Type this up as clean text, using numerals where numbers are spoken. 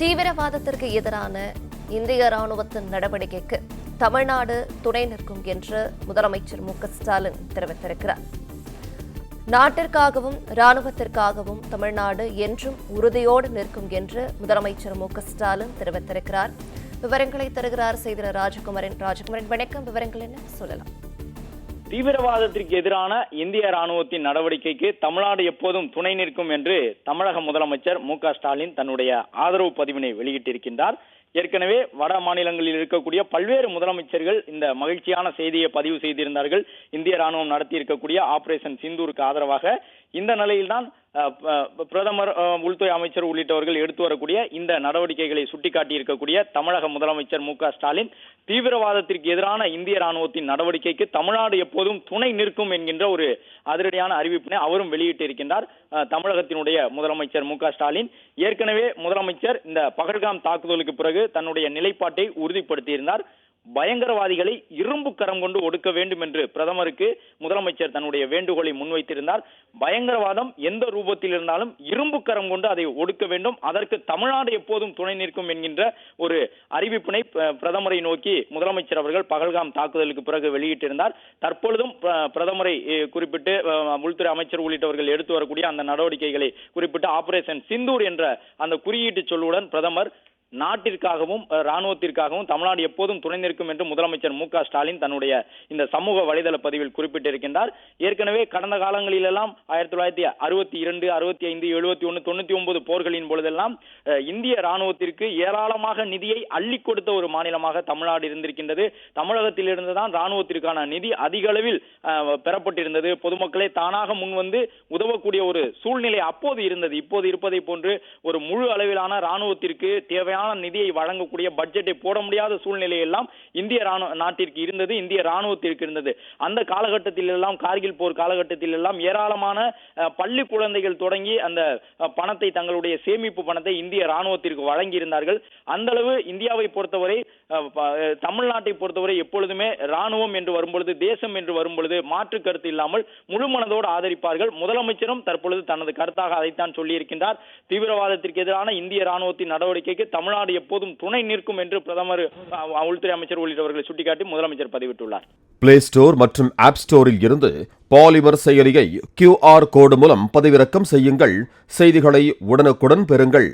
தீவிரவாதத்திற்கு எதிரான இந்திய ராணுவத்தின் நடவடிக்கைக்கு தமிழ்நாடு துணை நிற்கும் என்று முதலமைச்சர் மு.க.ஸ்டாலின் தெரிவித்திருக்கிறார். நாட்டிற்காகவும் ராணுவத்திற்காகவும் தமிழ்நாடு என்றும் உறுதியோடு நிற்கும் என்று முதலமைச்சர் மு.க.ஸ்டாலின் தெரிவித்திருக்கிறார். விவரங்களை தருகிறார் செய்தியாளர் ராஜகுமாரன். வணக்கம். விவரங்கள் என்ன சொல்லலாம்? தீவிரவாதத்திற்கு எதிரான இந்திய ராணுவத்தின் நடவடிக்கைக்கு தமிழ்நாடு எப்போதும் துணை நிற்கும் என்று தமிழக முதலமைச்சர் மு.க.ஸ்டாலின் தன்னுடைய ஆதரவு பதிவினை வெளியிட்டிருக்கின்றார். ஏற்கனவே வட மாநிலங்களில் இருக்கக்கூடிய பல்வேறு முதலமைச்சர்கள் இந்த மகிழ்ச்சியான செய்தியை பதிவு செய்திருந்தார்கள். இந்திய ராணுவம் நடத்தி இருக்கக்கூடிய ஆபரேஷன் சிந்தூருக்கு ஆதரவாக. இந்த நிலையில்தான் பிரதமர், உள்துறை அமைச்சர் உள்ளிட்டவர்கள் எடுத்து வரக்கூடிய இந்த நடவடிக்கைகளை சுட்டிக்காட்டி இருக்கக்கூடிய தமிழக முதலமைச்சர் மு.க.ஸ்டாலின் தீவிரவாதத்திற்கு எதிரான இந்திய ராணுவத்தின் நடவடிக்கைக்கு தமிழ்நாடு எப்போதும் துணை நிற்கும் என்கின்ற ஒரு அதிரடியான அறிவிப்பினை அவரும் வெளியிட்டிருக்கின்றார். தமிழகத்தினுடைய முதலமைச்சர் மு.க.ஸ்டாலின் ஏற்கனவே முதலமைச்சர் இந்த பகல்காம் தாக்குதலுக்கு பிறகு தன்னுடைய நிலைப்பாட்டை உறுதிப்படுத்தியிருந்தார். பயங்கரவாதிகளை இரும்பு கரம் கொண்டு ஒடுக்க வேண்டும் என்று பிரதமருக்கு முதலமைச்சர் தன்னுடைய வேண்டுகோளை முன்வைத்திருந்தார். பயங்கரவாதம் எந்த ரூபத்தில் இருந்தாலும் இரும்பு கரம் கொண்டு அதை ஒடுக்க வேண்டும், அதற்கு தமிழ்நாடு எப்போதும் துணை நிற்கும் என்கின்ற ஒரு அறிவிப்பினை பிரதமரை நோக்கி முதலமைச்சர் அவர்கள் பகல்காம் தாக்குதலுக்கு பிறகு வெளியிட்டிருந்தார். தற்பொழுதும் பிரதமரை குறிப்பிட்டு உள்துறை அமைச்சர் உள்ளிட்டவர்கள் எடுத்து வரக்கூடிய அந்த நடவடிக்கைகளை குறிப்பிட்டு ஆபரேஷன் சிந்தூர் என்ற அந்த குறியீட்டு சொல்லுடன் பிரதமர் நாட்டிற்காகவும் ராணுவத்திற்காகவும் தமிழ்நாடு எப்போதும் துணை நிற்கும் என்று முதலமைச்சர் மு.க.ஸ்டாலின் தன்னுடைய இந்த சமூக வலைதள பதிவில் குறிப்பிட்டிருக்கின்றார். ஏற்கனவே கடந்த காலங்களிலெல்லாம் 1962, 65, 71, 99 போர்களின் பொழுதெல்லாம் இந்திய ராணுவத்திற்கு ஏராளமாக நிதியை அள்ளி கொடுத்த ஒரு மாநிலமாக தமிழ்நாடு இருந்திருக்கின்றது. தமிழகத்தில் இருந்துதான் ராணுவத்திற்கான நிதி அதிக அளவில் பெறப்பட்டிருந்தது. பொதுமக்களே தானாக முன்வந்து உதவக்கூடிய ஒரு சூழ்நிலை அப்போது இருந்தது. இப்போது இருப்பதை போன்று ஒரு முழு அளவிலான ராணுவத்திற்கு தேவையான நிதியை வழங்கக்கூடிய பட்ஜெட்டை போட முடியாத சூழ்நிலை எல்லாம் இந்திய நாட்டிற்கு இருந்தது, இந்திய ராணுவத்திற்கு இருந்தது. அந்த காலகட்டத்தில் எல்லாம், கார்கில் போர் காலகட்டத்தில் எல்லாம் ஏராளமான பள்ளி குழந்தைகள் தொடங்கி அந்த பணத்தை, தங்களுடைய சேமிப்பு பணத்தை இந்திய ராணுவத்திற்கு வழங்கி இருந்தார்கள். அந்த அளவு இந்தியாவை பொறுத்தவரை, தமிழ்நாட்டை பொறுத்தவரை எப்பொழுதுமே ராணுவம் என்று வரும்பொழுது, தேசம் என்று வரும்பொழுது மாற்று கருத்து இல்லாமல் முழு மனதோடு ஆதரிப்பார்கள். முதலமைச்சரும் தற்பொழுது தனது கருத்தாக அதைத்தான் சொல்லியிருக்கின்றார். தீவிரவாதத்திற்கு எதிரான இந்திய ராணுவத்தின் நடவடிக்கைக்கு தமிழ்நாடு எப்போதும் துணை நிற்கும் என்று பிரதமர், உள்துறை அமைச்சர் உள்ளிட்டவர்களை சுட்டிக்காட்டி முதலமைச்சர் பதிவிட்டுள்ளார். பிளே ஸ்டோர் மற்றும் ஆப் ஸ்டோரில் இருந்து பாலிமர் செயலியை QR கோடு மூலம் பதிவிறக்கம் செய்யுங்கள். செய்திகளை உடனுக்குடன் பெறுங்கள்.